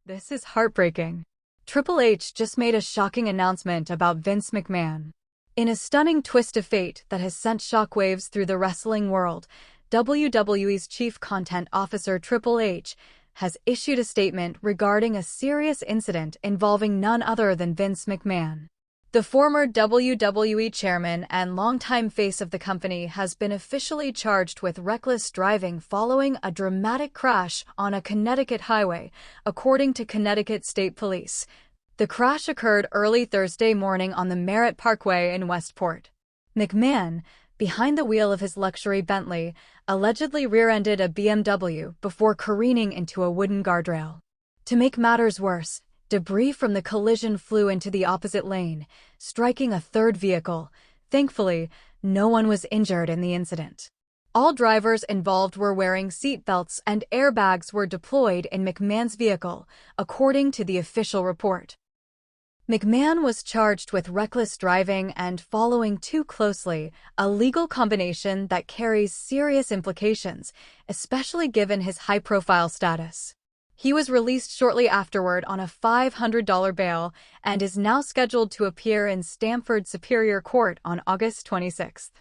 This is heartbreaking. Triple H just made a shocking announcement about Vince McMahon. In a stunning twist of fate that has sent shockwaves through the wrestling world, WWE's chief content officer Triple H has issued a statement regarding a serious incident involving none other than Vince McMahon. The former WWE chairman and longtime face of the company has been officially charged with reckless driving following a dramatic crash on a Connecticut highway, according to Connecticut State Police. The crash occurred early Thursday morning on the Merritt Parkway in Westport. McMahon, behind the wheel of his luxury Bentley, allegedly rear-ended a BMW before careening into a wooden guardrail. To make matters worse, debris from the collision flew into the opposite lane, striking a third vehicle. Thankfully, no one was injured in the incident. All drivers involved were wearing seat belts and airbags were deployed in McMahon's vehicle, according to the official report. McMahon was charged with reckless driving and following too closely, a legal combination that carries serious implications, especially given his high-profile status. He was released shortly afterward on a $500 bail and is now scheduled to appear in Stamford Superior Court on August 26.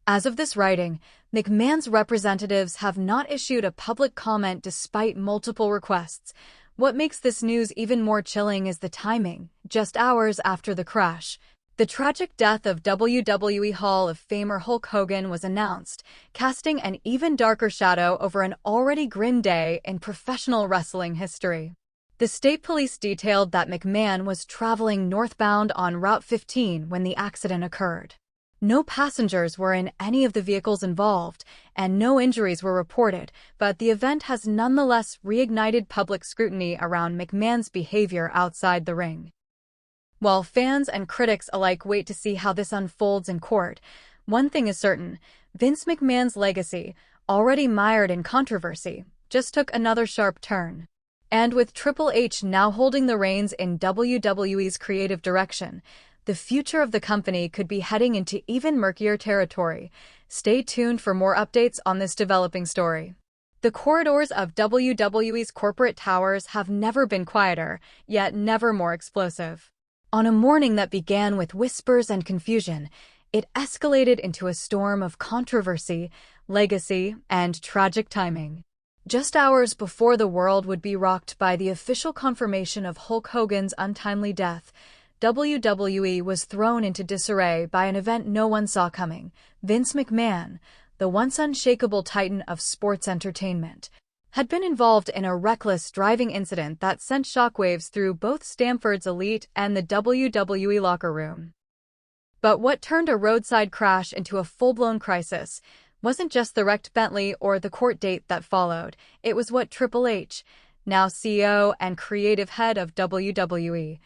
As of this writing, McMahon's representatives have not issued a public comment despite multiple requests. What makes this news even more chilling is the timing, just hours after the crash. The tragic death of WWE Hall of Famer Hulk Hogan was announced, casting an even darker shadow over an already grim day in professional wrestling history. The state police detailed that McMahon was traveling northbound on Route 15 when the accident occurred. No passengers were in any of the vehicles involved, and no injuries were reported, but the event has nonetheless reignited public scrutiny around McMahon's behavior outside the ring. While fans and critics alike wait to see how this unfolds in court, one thing is certain: Vince McMahon's legacy, already mired in controversy, just took another sharp turn. And with Triple H now holding the reins in WWE's creative direction, the future of the company could be heading into even murkier territory. Stay tuned for more updates on this developing story. The corridors of WWE's corporate towers have never been quieter, yet never more explosive. On a morning that began with whispers and confusion, it escalated into a storm of controversy, legacy, and tragic timing. Just hours before the world would be rocked by the official confirmation of Hulk Hogan's untimely death, WWE was thrown into disarray by an event no one saw coming. Vince McMahon, the once unshakable titan of sports entertainment, had been involved in a reckless driving incident that sent shockwaves through both Stamford's elite and the WWE locker room. But what turned a roadside crash into a full-blown crisis wasn't just the wrecked Bentley or the court date that followed. It was what Triple H, now CEO and creative head of WWE,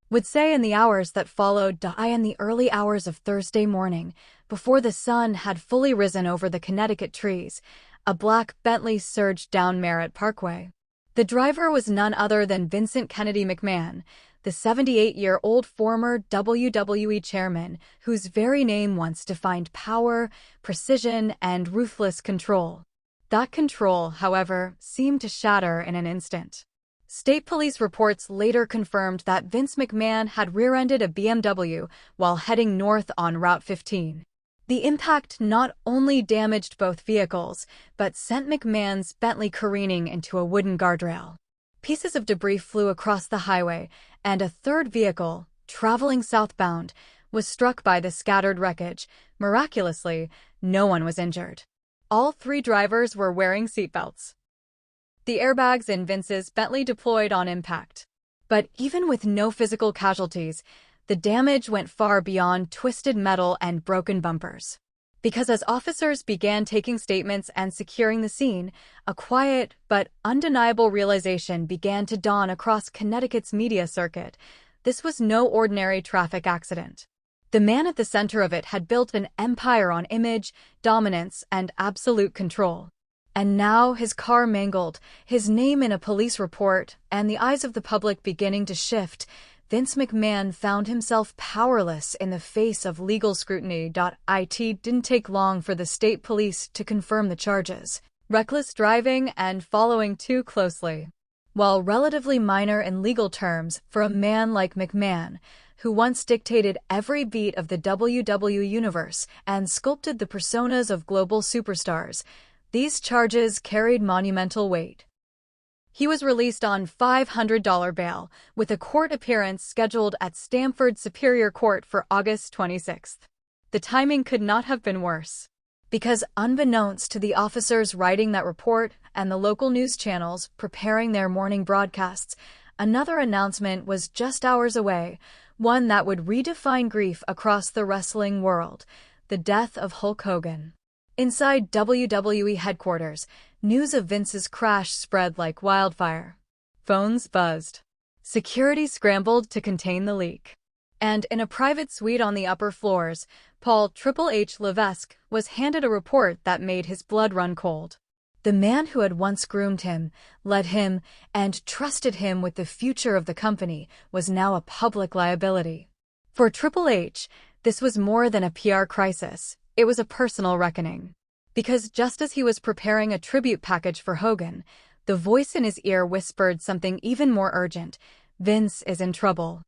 would say in the hours that followed. In the early hours of Thursday morning, before the sun had fully risen over the Connecticut trees, a black Bentley surged down Merritt Parkway. The driver was none other than Vincent Kennedy McMahon, the 78-year-old former WWE chairman whose very name once defined power, precision, and ruthless control. That control, however, seemed to shatter in an instant. State police reports later confirmed that Vince McMahon had rear-ended a BMW while heading north on Route 15. The impact not only damaged both vehicles, but sent McMahon's Bentley careening into a wooden guardrail. Pieces of debris flew across the highway, and a third vehicle, traveling southbound, was struck by the scattered wreckage. Miraculously, no one was injured. All three drivers were wearing seatbelts. The airbags in Vince's Bentley deployed on impact. But even with no physical casualties, the damage went far beyond twisted metal and broken bumpers. Because as officers began taking statements and securing the scene, a quiet but undeniable realization began to dawn across Connecticut's media circuit. This was no ordinary traffic accident. The man at the center of it had built an empire on image, dominance, and absolute control. And now his car mangled, his name in a police report, and the eyes of the public beginning to shift. Vince McMahon found himself powerless in the face of legal scrutiny. It didn't take long for the state police to confirm the charges: reckless driving and following too closely. While relatively minor in legal terms for a man like McMahon, who once dictated every beat of the WWE Universe and sculpted the personas of global superstars, these charges carried monumental weight. He was released on $500 bail, with a court appearance scheduled at Stamford Superior Court for August 26. The timing could not have been worse. Because unbeknownst to the officers writing that report and the local news channels preparing their morning broadcasts, another announcement was just hours away, one that would redefine grief across the wrestling world: the death of Hulk Hogan. Inside WWE headquarters, news of Vince's crash spread like wildfire. Phones buzzed. Security scrambled to contain the leak. And in a private suite on the upper floors, Paul "TripleH" Levesque was handed a report that made his blood run cold. The man who had once groomed him, led him, and trusted him with the future of the company was now a public liability. For TripleH, this was more than a PR crisis. It was a personal reckoning. Because just as he was preparing a tribute package for Hogan, the voice in his ear whispered something even more urgent: Vince is in trouble.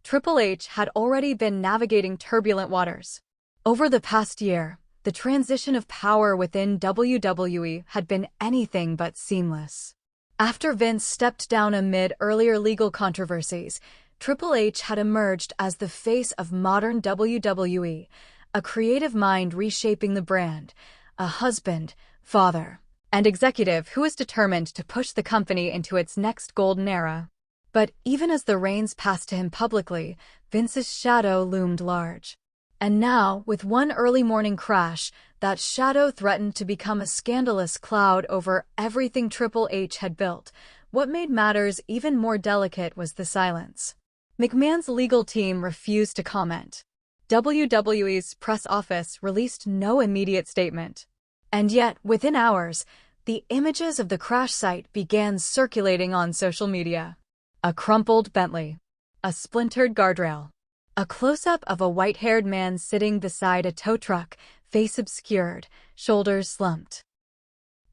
TripleH had already been navigating turbulent waters. Over the past year, the transition of power within WWE had been anything but seamless. After Vince stepped down amid earlier legal controversies, TripleH had emerged as the face of modern WWE, a creative mind reshaping the brand, a husband, father, and executive who was determined to push the company into its next golden era. But even as the reins passed to him publicly, Vince's shadow loomed large. And now, with one early morning crash, that shadow threatened to become a scandalous cloud over everything TripleH had built. What made matters even more delicate was the silence. McMahon's legal team refused to comment. WWE's press office released no immediate statement. And yet, within hours, the images of the crash site began circulating on social media. A crumpled Bentley. A splintered guardrail. A close-up of a white-haired man sitting beside a tow truck, face obscured, shoulders slumped.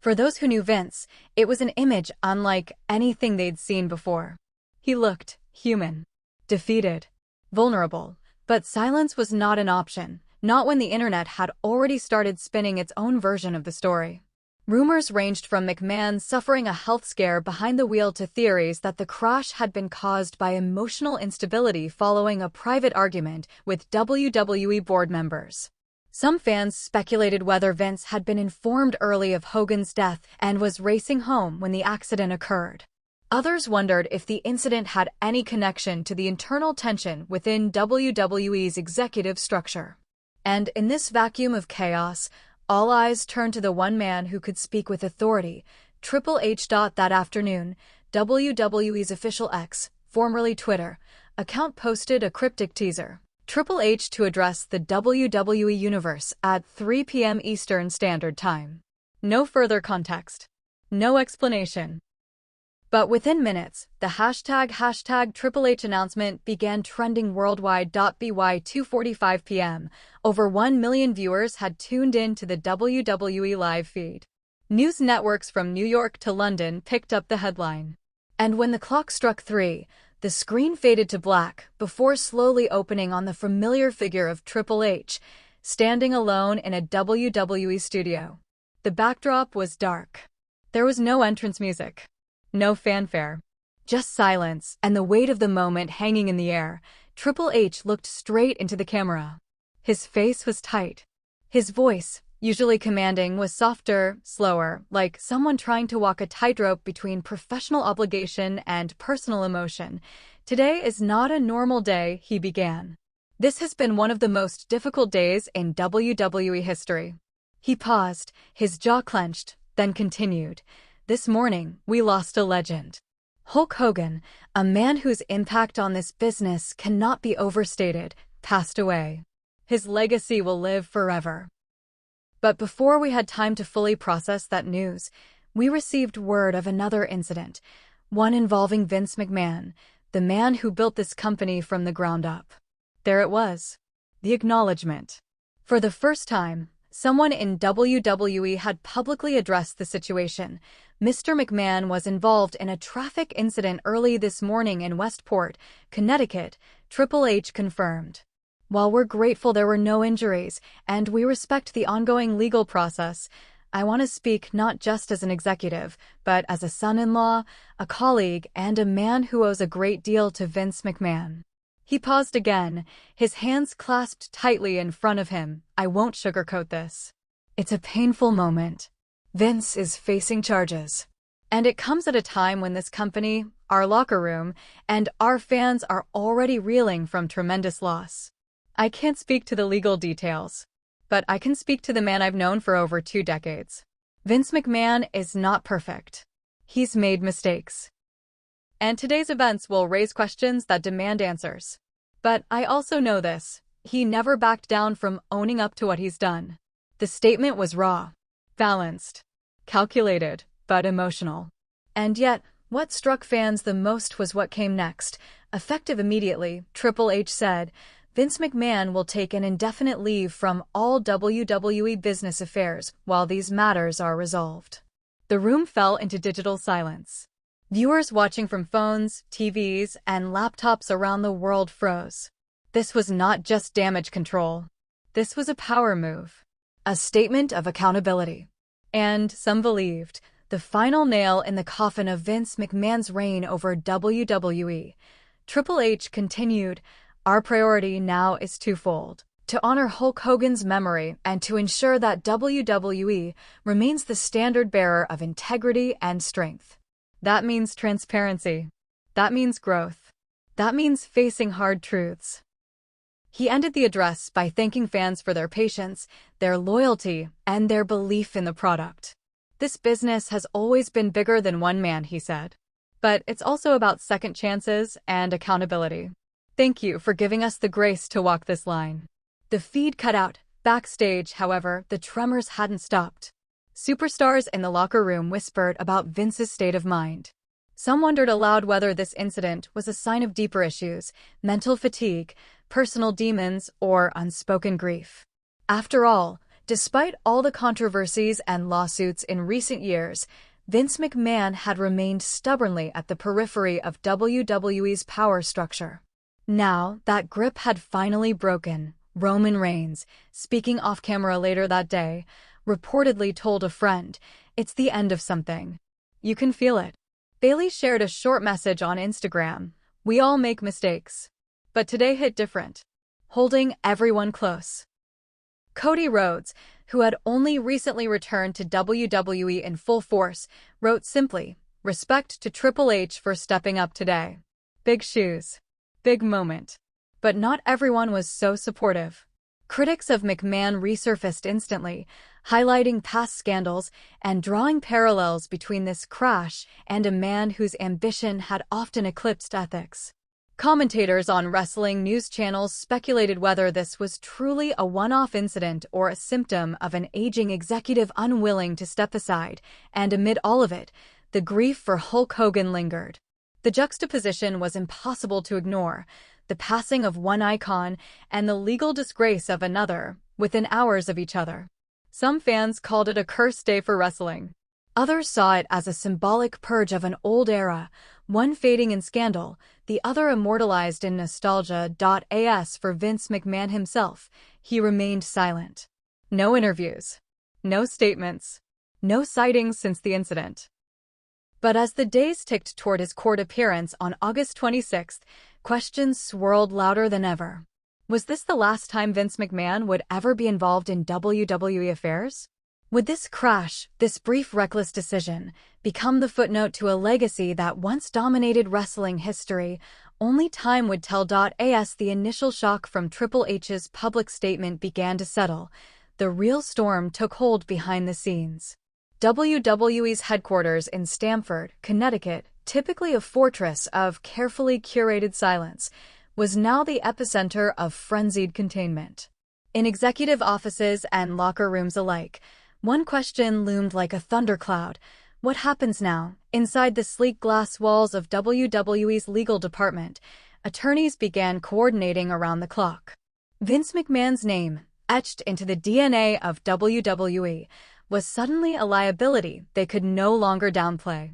For those who knew Vince, it was an image unlike anything they'd seen before. He looked human, defeated, vulnerable. But silence was not an option, not when the internet had already started spinning its own version of the story. Rumors ranged from McMahon suffering a health scare behind the wheel to theories that the crash had been caused by emotional instability following a private argument with WWE board members. Some fans speculated whether Vince had been informed early of Hogan's death and was racing home when the accident occurred. Others wondered if the incident had any connection to the internal tension within WWE's executive structure. And in this vacuum of chaos, all eyes turned to the one man who could speak with authority: TripleH. That afternoon, WWE's official X, formerly Twitter, account posted a cryptic teaser: TripleH to address the WWE Universe at 3 p.m. Eastern Standard Time. No further context. No explanation. But within minutes, the hashtag TripleH announcement began trending worldwide. By 2:45 p.m., over 1 million viewers had tuned in to the WWE live feed. News networks from New York to London picked up the headline. And when the clock struck 3, the screen faded to black before slowly opening on the familiar figure of TripleH, standing alone in a WWE studio. The backdrop was dark. There was no entrance music. No fanfare. Just silence and the weight of the moment hanging in the air. TripleH looked straight into the camera. His face was tight. His voice, usually commanding, was softer, slower, like someone trying to walk a tightrope between professional obligation and personal emotion. Today is not a normal day, he began. This has been one of the most difficult days in WWE history. He paused, his jaw clenched, then continued. This morning, we lost a legend. Hulk Hogan, a man whose impact on this business cannot be overstated, passed away. His legacy will live forever. But before we had time to fully process that news, we received word of another incident, one involving Vince McMahon, the man who built this company from the ground up. There it was. The acknowledgement. For the first time, Someone in WWE had publicly addressed the situation. Mr. McMahon was involved in a traffic incident early this morning in Westport, Connecticut, Triple H confirmed. While we're grateful there were no injuries, and we respect the ongoing legal process, I want to speak not just as an executive, but as a son-in-law, a colleague, and a man who owes a great deal to Vince McMahon. He paused again, his hands clasped tightly in front of him. I won't sugarcoat this. It's a painful moment. Vince is facing charges. And it comes at a time when this company, our locker room, and our fans are already reeling from tremendous loss. I can't speak to the legal details, but I can speak to the man I've known for over 2 decades. Vince McMahon is not perfect. He's made mistakes. And today's events will raise questions that demand answers. But I also know this. He never backed down from owning up to what he's done. The statement was raw, balanced, calculated, but emotional. And yet, what struck fans the most was what came next. Effective immediately, Triple H said, Vince McMahon will take an indefinite leave from all WWE business affairs while these matters are resolved. The room fell into digital silence. Viewers watching from phones, TVs, and laptops around the world froze. This was not just damage control. This was a power move, a statement of accountability. And, some believed, the final nail in the coffin of Vince McMahon's reign over WWE. Triple H continued, our priority now is twofold: to honor Hulk Hogan's memory and to ensure that WWE remains the standard-bearer of integrity and strength. That means transparency. That means growth. That means facing hard truths. He ended the address by thanking fans for their patience, their loyalty, and their belief in the product. This business has always been bigger than one man, he said. But it's also about second chances and accountability. Thank you for giving us the grace to walk this line. The feed cut out. Backstage, however, the tremors hadn't stopped. Superstars in the locker room whispered about Vince's state of mind. Some wondered aloud whether this incident was a sign of deeper issues, mental fatigue, personal demons, or unspoken grief. After all, despite all the controversies and lawsuits in recent years, Vince McMahon had remained stubbornly at the periphery of WWE's power structure. Now, that grip had finally broken. Roman Reigns, speaking off-camera later that day, reportedly told a friend, "It's the end of something. You can feel it." Bayley shared a short message on Instagram, "We all make mistakes. But today hit different." Holding everyone close. Cody Rhodes, who had only recently returned to WWE in full force, wrote simply, "Respect to Triple H for stepping up today. Big shoes. Big moment." But not everyone was so supportive. Critics of McMahon resurfaced instantly, highlighting past scandals and drawing parallels between this crash and a man whose ambition had often eclipsed ethics. Commentators on wrestling news channels speculated whether this was truly a one-off incident or a symptom of an aging executive unwilling to step aside, and amid all of it, the grief for Hulk Hogan lingered. The juxtaposition was impossible to ignore, the passing of one icon and the legal disgrace of another, within hours of each other. Some fans called it a cursed day for wrestling. Others saw it as a symbolic purge of an old era, one fading in scandal, the other immortalized in nostalgia. As for Vince McMahon himself, he remained silent. No interviews. No statements. No sightings since the incident. But as the days ticked toward his court appearance on August 26th, questions swirled louder than ever. Was this the last time Vince McMahon would ever be involved in WWE affairs? Would this crash, this brief reckless decision, become the footnote to a legacy that once dominated wrestling history? Only time would tell. As the initial shock from Triple H's public statement began to settle, the real storm took hold behind the scenes. WWE's headquarters in Stamford, Connecticut, typically a fortress of carefully curated silence, was now the epicenter of frenzied containment. In executive offices and locker rooms alike, one question loomed like a thundercloud: what happens now? Inside the sleek glass walls of WWE's legal department, attorneys began coordinating around the clock. Vince McMahon's name, etched into the DNA of WWE, was suddenly a liability they could no longer downplay.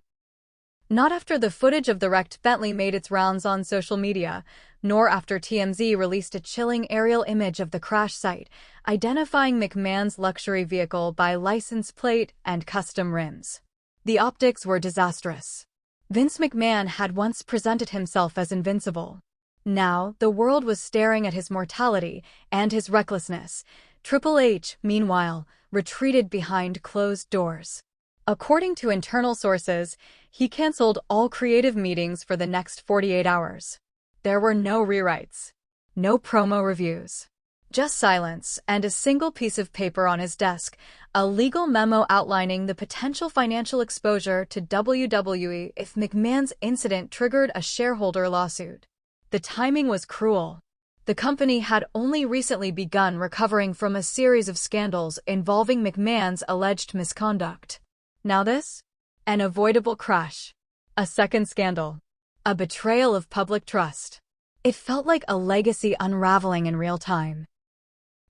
Not after the footage of the wrecked Bentley made its rounds on social media, nor after TMZ released a chilling aerial image of the crash site, identifying McMahon's luxury vehicle by license plate and custom rims. The optics were disastrous. Vince McMahon had once presented himself as invincible. Now, the world was staring at his mortality and his recklessness. Triple H, meanwhile, retreated behind closed doors. According to internal sources, he canceled all creative meetings for the next 48 hours. There were no rewrites, no promo reviews, just silence and a single piece of paper on his desk, a legal memo outlining the potential financial exposure to WWE if McMahon's incident triggered a shareholder lawsuit. The timing was cruel. The company had only recently begun recovering from a series of scandals involving McMahon's alleged misconduct. Now this? An avoidable crash. A second scandal. A betrayal of public trust. It felt like a legacy unraveling in real time.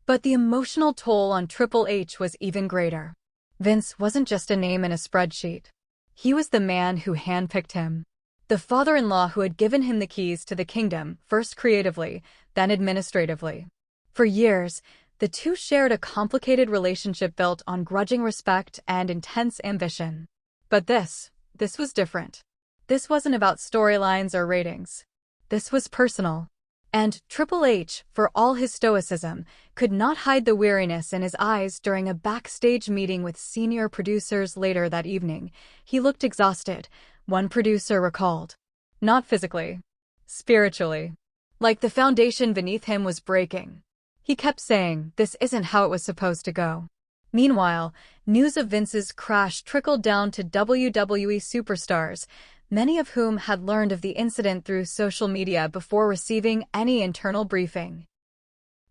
But the emotional toll on Triple H was even greater. Vince wasn't just a name in a spreadsheet. He was the man who handpicked him. The father-in-law who had given him the keys to the kingdom, first creatively, then administratively. For years, the two shared a complicated relationship built on grudging respect and intense ambition. But this was different. This wasn't about storylines or ratings. This was personal. And Triple H, for all his stoicism, could not hide the weariness in his eyes during a backstage meeting with senior producers later that evening. He looked exhausted, one producer recalled. Not physically. Spiritually. Like the foundation beneath him was breaking. He kept saying, "This isn't how it was supposed to go." Meanwhile, news of Vince's crash trickled down to WWE superstars, many of whom had learned of the incident through social media before receiving any internal briefing.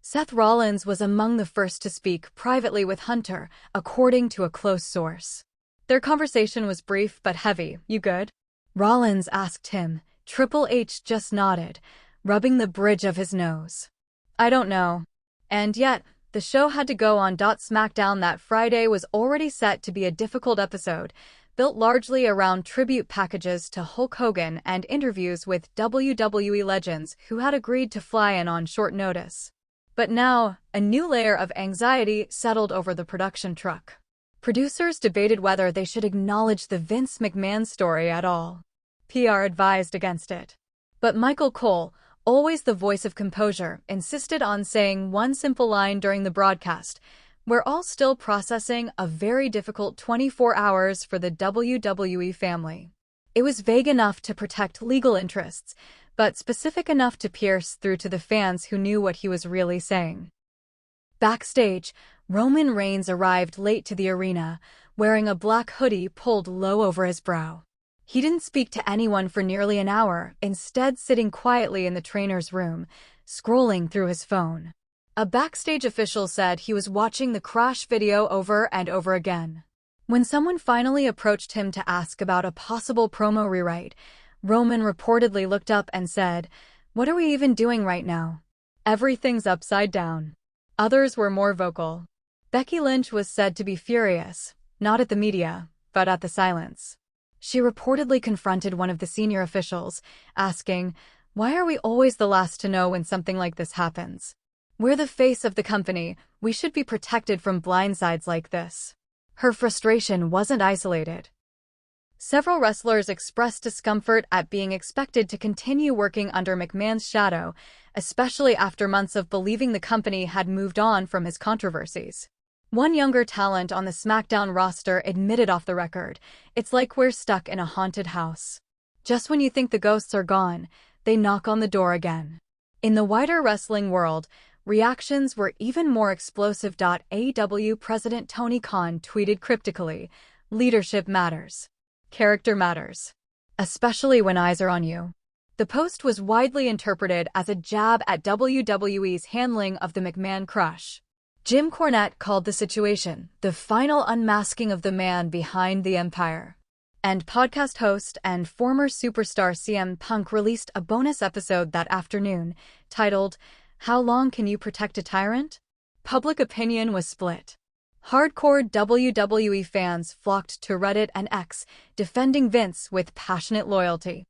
Seth Rollins was among the first to speak privately with Hunter, according to a close source. Their conversation was brief but heavy. "You good?" Rollins asked him. Triple H just nodded, rubbing the bridge of his nose. "I don't know." And yet, the show had to go on. SmackDown that Friday was already set to be a difficult episode, built largely around tribute packages to Hulk Hogan and interviews with WWE legends who had agreed to fly in on short notice. But now, a new layer of anxiety settled over the production truck. Producers debated whether they should acknowledge the Vince McMahon story at all. PR advised against it. But Michael Cole, always the voice of composure, insisted on saying one simple line during the broadcast: "We're all still processing a very difficult 24 hours for the WWE family." It was vague enough to protect legal interests, but specific enough to pierce through to the fans who knew what he was really saying. Backstage, Roman Reigns arrived late to the arena, wearing a black hoodie pulled low over his brow. He didn't speak to anyone for nearly an hour, instead sitting quietly in the trainer's room, scrolling through his phone. A backstage official said he was watching the crash video over and over again. When someone finally approached him to ask about a possible promo rewrite, Roman reportedly looked up and said, "What are we even doing right now? Everything's upside down." Others were more vocal. Becky Lynch was said to be furious, not at the media, but at the silence. She reportedly confronted one of the senior officials, asking, "Why are we always the last to know when something like this happens? We're the face of the company. We should be protected from blindsides like this." Her frustration wasn't isolated. Several wrestlers expressed discomfort at being expected to continue working under McMahon's shadow, especially after months of believing the company had moved on from his controversies. One younger talent on the SmackDown roster admitted off the record, "It's like we're stuck in a haunted house. Just when you think the ghosts are gone, they knock on the door again." In the wider wrestling world, reactions were even more explosive. AEW President Tony Khan tweeted cryptically, "Leadership matters. Character matters. Especially when eyes are on you." The post was widely interpreted as a jab at WWE's handling of the McMahon crush. Jim Cornette called the situation the final unmasking of the man behind the empire. And podcast host and former superstar CM Punk released a bonus episode that afternoon, titled, "How Long Can You Protect a Tyrant?" Public opinion was split. Hardcore WWE fans flocked to Reddit and X, defending Vince with passionate loyalty.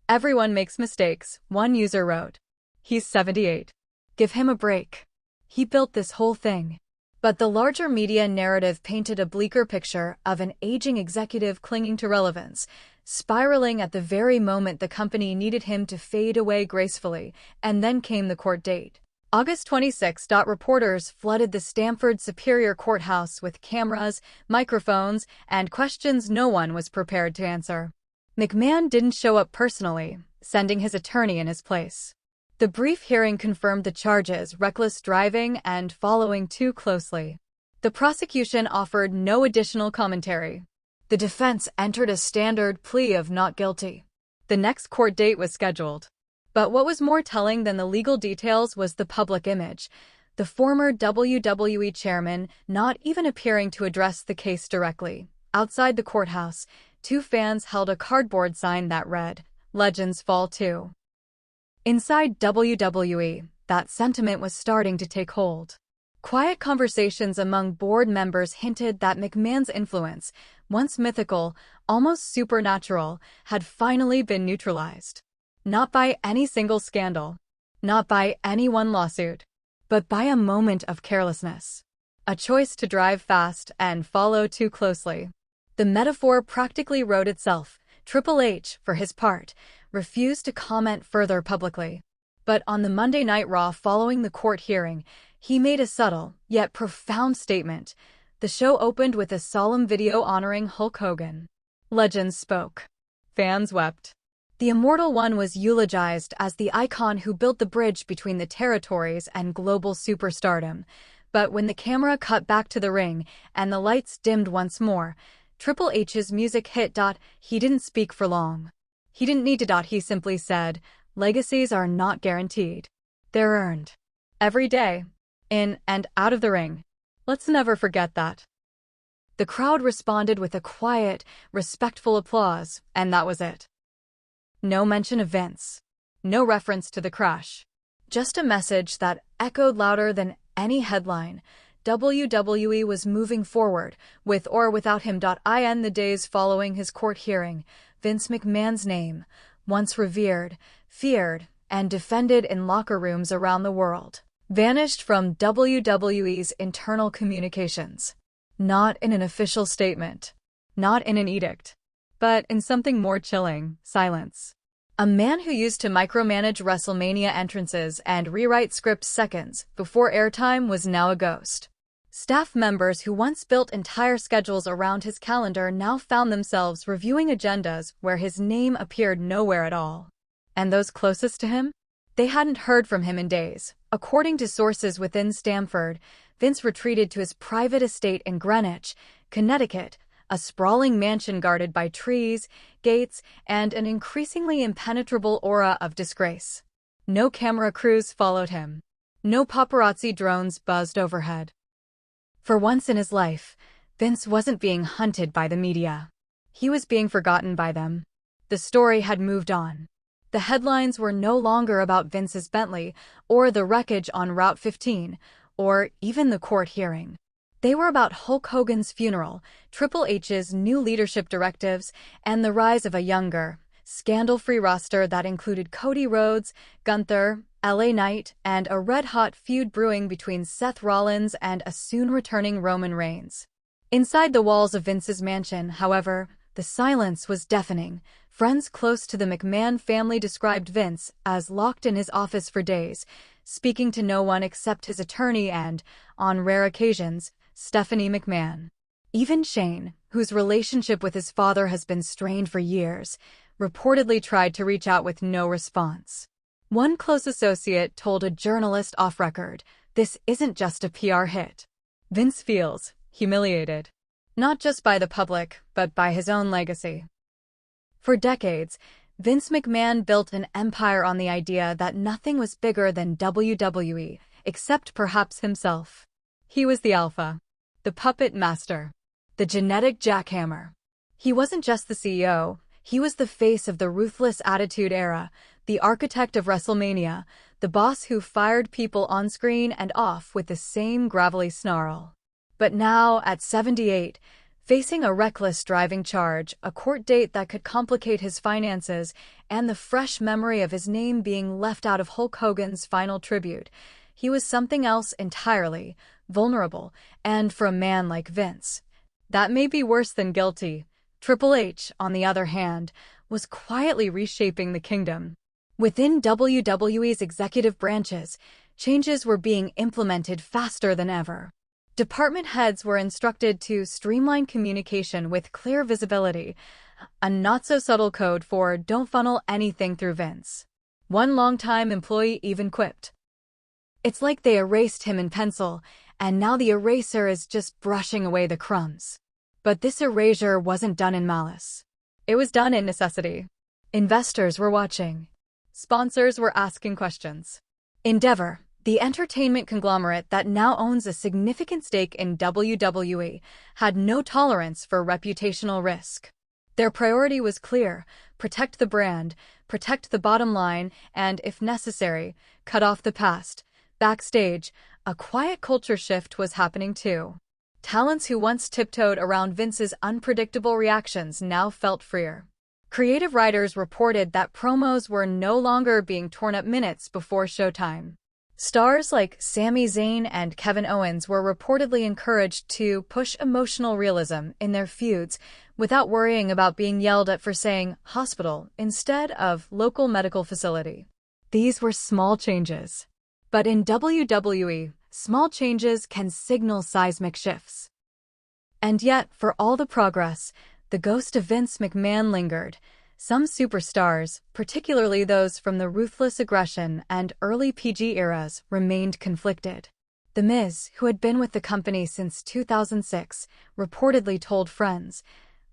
"Everyone makes mistakes," one user wrote. "He's 78. Give him a break. He built this whole thing." But the larger media narrative painted a bleaker picture of an aging executive clinging to relevance, spiraling at the very moment the company needed him to fade away gracefully, and then came the court date. August 26. Reporters flooded the Stamford Superior Courthouse with cameras, microphones, and questions no one was prepared to answer. McMahon didn't show up personally, sending his attorney in his place. The brief hearing confirmed the charges: reckless driving and following too closely. The prosecution offered no additional commentary. The defense entered a standard plea of not guilty. The next court date was scheduled. But what was more telling than the legal details was the public image. The former WWE chairman not even appearing to address the case directly. Outside the courthouse, two fans held a cardboard sign that read, "Legends fall too." Inside WWE, that sentiment was starting to take hold. Quiet conversations among board members hinted that McMahon's influence, once mythical, almost supernatural, had finally been neutralized. Not by any single scandal, not by any one lawsuit, but by a moment of carelessness. A choice to drive fast and follow too closely. The metaphor practically wrote itself. Triple H, for his part, refused to comment further publicly. But on the Monday Night Raw following the court hearing, he made a subtle, yet profound statement. The show opened with a solemn video honoring Hulk Hogan. Legends spoke. Fans wept. The Immortal One was eulogized as the icon who built the bridge between the territories and global superstardom. But when the camera cut back to the ring and the lights dimmed once more, Triple H's music hit. He didn't speak for long. He didn't need to. He simply said, "Legacies are not guaranteed. They're earned. Every day. In and out of the ring. Let's never forget that." The crowd responded with a quiet, respectful applause, and that was it. No mention of Vince. No reference to the crash. Just a message that echoed louder than any headline. WWE was moving forward, with or without him. In the days following his court hearing, Vince McMahon's name, once revered, feared, and defended in locker rooms around the world, vanished from WWE's internal communications. Not in an official statement. Not in an edict. But in something more chilling: silence. A man who used to micromanage WrestleMania entrances and rewrite scripts seconds before airtime was now a ghost. Staff members who once built entire schedules around his calendar now found themselves reviewing agendas where his name appeared nowhere at all. And those closest to him? They hadn't heard from him in days. According to sources within Stamford, Vince retreated to his private estate in Greenwich, Connecticut, a sprawling mansion guarded by trees, gates, and an increasingly impenetrable aura of disgrace. No camera crews followed him. No paparazzi drones buzzed overhead. For once in his life, Vince wasn't being hunted by the media. He was being forgotten by them. The story had moved on. The headlines were no longer about Vince's Bentley, or the wreckage on Route 15, or even the court hearing. They were about Hulk Hogan's funeral, Triple H's new leadership directives, and the rise of a younger, scandal-free roster that included Cody Rhodes, Gunther, LA Knight, and a red-hot feud brewing between Seth Rollins and a soon-returning Roman Reigns. Inside the walls of Vince's mansion, however, the silence was deafening. Friends close to the McMahon family described Vince as locked in his office for days, speaking to no one except his attorney and, on rare occasions, Stephanie McMahon. Even Shane, whose relationship with his father has been strained for years, reportedly tried to reach out with no response. One close associate told a journalist off-record, "This isn't just a PR hit. Vince feels humiliated. Not just by the public, but by his own legacy." For decades, Vince McMahon built an empire on the idea that nothing was bigger than WWE, except perhaps himself. He was the alpha, the puppet master, the genetic jackhammer. He wasn't just the CEO, he was the face of the ruthless attitude era, the architect of WrestleMania, the boss who fired people on screen and off with the same gravelly snarl. But now, at 78, facing a reckless driving charge, a court date that could complicate his finances, and the fresh memory of his name being left out of Hulk Hogan's final tribute, he was something else entirely, vulnerable, and for a man like Vince, that may be worse than guilty. Triple H, on the other hand, was quietly reshaping the kingdom. Within WWE's executive branches, changes were being implemented faster than ever. Department heads were instructed to streamline communication with clear visibility, a not-so-subtle code for don't funnel anything through Vince. One longtime employee even quipped, "It's like they erased him in pencil, and now the eraser is just brushing away the crumbs." But this erasure wasn't done in malice. It was done in necessity. Investors were watching. Sponsors were asking questions. Endeavor, the entertainment conglomerate that now owns a significant stake in WWE, had no tolerance for reputational risk. Their priority was clear: protect the brand, protect the bottom line, and, if necessary, cut off the past. Backstage, a quiet culture shift was happening too. Talents who once tiptoed around Vince's unpredictable reactions now felt freer. Creative writers reported that promos were no longer being torn up minutes before showtime. Stars like Sami Zayn and Kevin Owens were reportedly encouraged to push emotional realism in their feuds without worrying about being yelled at for saying hospital instead of local medical facility. These were small changes. But in WWE, small changes can signal seismic shifts. And yet, for all the progress, the ghost of Vince McMahon lingered. Some superstars, particularly those from the Ruthless Aggression and early PG eras, remained conflicted. The Miz, who had been with the company since 2006, reportedly told friends,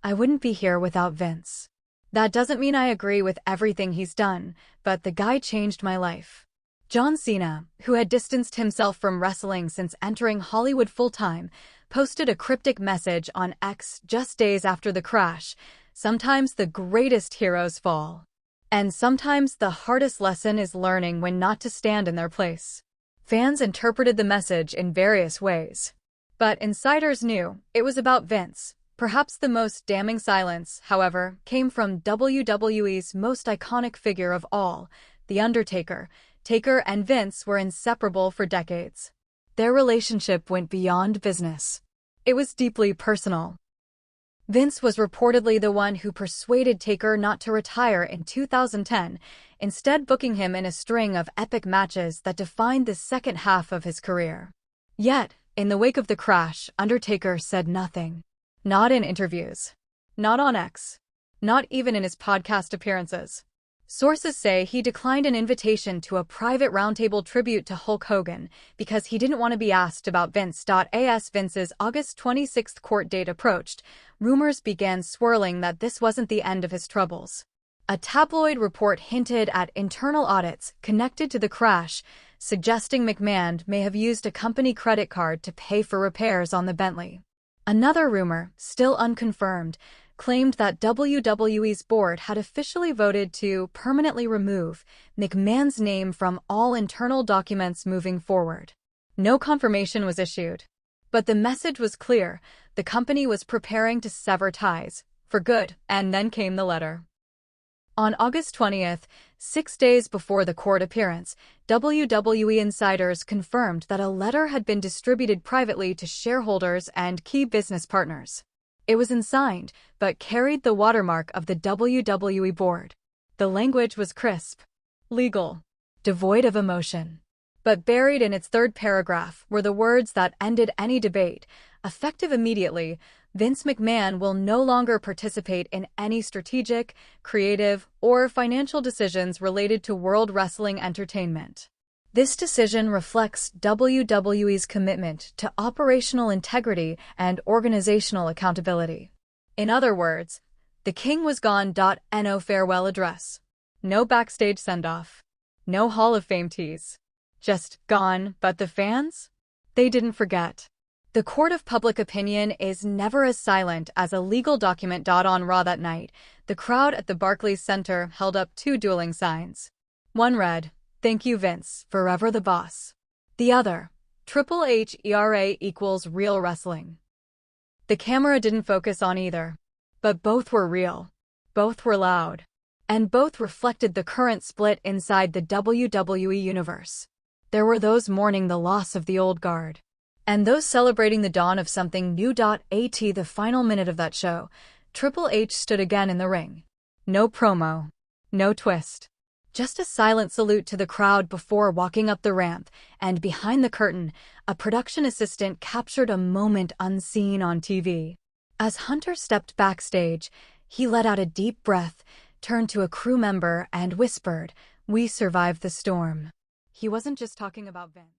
"I wouldn't be here without Vince. That doesn't mean I agree with everything he's done, but the guy changed my life." John Cena, who had distanced himself from wrestling since entering Hollywood full-time, posted a cryptic message on X just days after the crash: "Sometimes the greatest heroes fall. And sometimes the hardest lesson is learning when not to stand in their place." Fans interpreted the message in various ways. But insiders knew it was about Vince. Perhaps the most damning silence, however, came from WWE's most iconic figure of all, The Undertaker. Taker and Vince were inseparable for decades. Their relationship went beyond business. It was deeply personal. Vince was reportedly the one who persuaded Taker not to retire in 2010, instead booking him in a string of epic matches that defined the second half of his career. Yet, in the wake of the crash, Undertaker said nothing. Not in interviews. Not on X. Not even in his podcast appearances. Sources say he declined an invitation to a private roundtable tribute to Hulk Hogan because he didn't want to be asked about Vince. As Vince's August 26th court date approached, rumors began swirling that this wasn't the end of his troubles. A tabloid report hinted at internal audits connected to the crash, suggesting McMahon may have used a company credit card to pay for repairs on the Bentley. Another rumor, still unconfirmed, claimed that WWE's board had officially voted to permanently remove McMahon's name from all internal documents moving forward. No confirmation was issued. But the message was clear: the company was preparing to sever ties, for good, and then came the letter. On August 20th, 6 days before the court appearance, WWE insiders confirmed that a letter had been distributed privately to shareholders and key business partners. It was unsigned, but carried the watermark of the WWE board. The language was crisp, legal, devoid of emotion. But buried in its third paragraph were the words that ended any debate. Effective immediately, Vince McMahon will no longer participate in any strategic, creative, or financial decisions related to World Wrestling Entertainment. This decision reflects WWE's commitment to operational integrity and organizational accountability. In other words, the king was gone. No farewell address. No backstage send-off. No Hall of Fame tease. Just gone. But the fans? They didn't forget. The court of public opinion is never as silent as a legal document. On Raw that night, the crowd at the Barclays Center held up two dueling signs. One read, Thank you, Vince, forever the boss. The other, Triple H ERA equals real wrestling. The camera didn't focus on either, but both were real. Both were loud. And both reflected the current split inside the WWE Universe. There were those mourning the loss of the old guard, and those celebrating the dawn of something new. At the final minute of that show, Triple H stood again in the ring. No promo, no twist. Just a silent salute to the crowd before walking up the ramp, and behind the curtain, a production assistant captured a moment unseen on TV. As Hunter stepped backstage, he let out a deep breath, turned to a crew member and whispered, "We survived the storm." He wasn't just talking about Vince.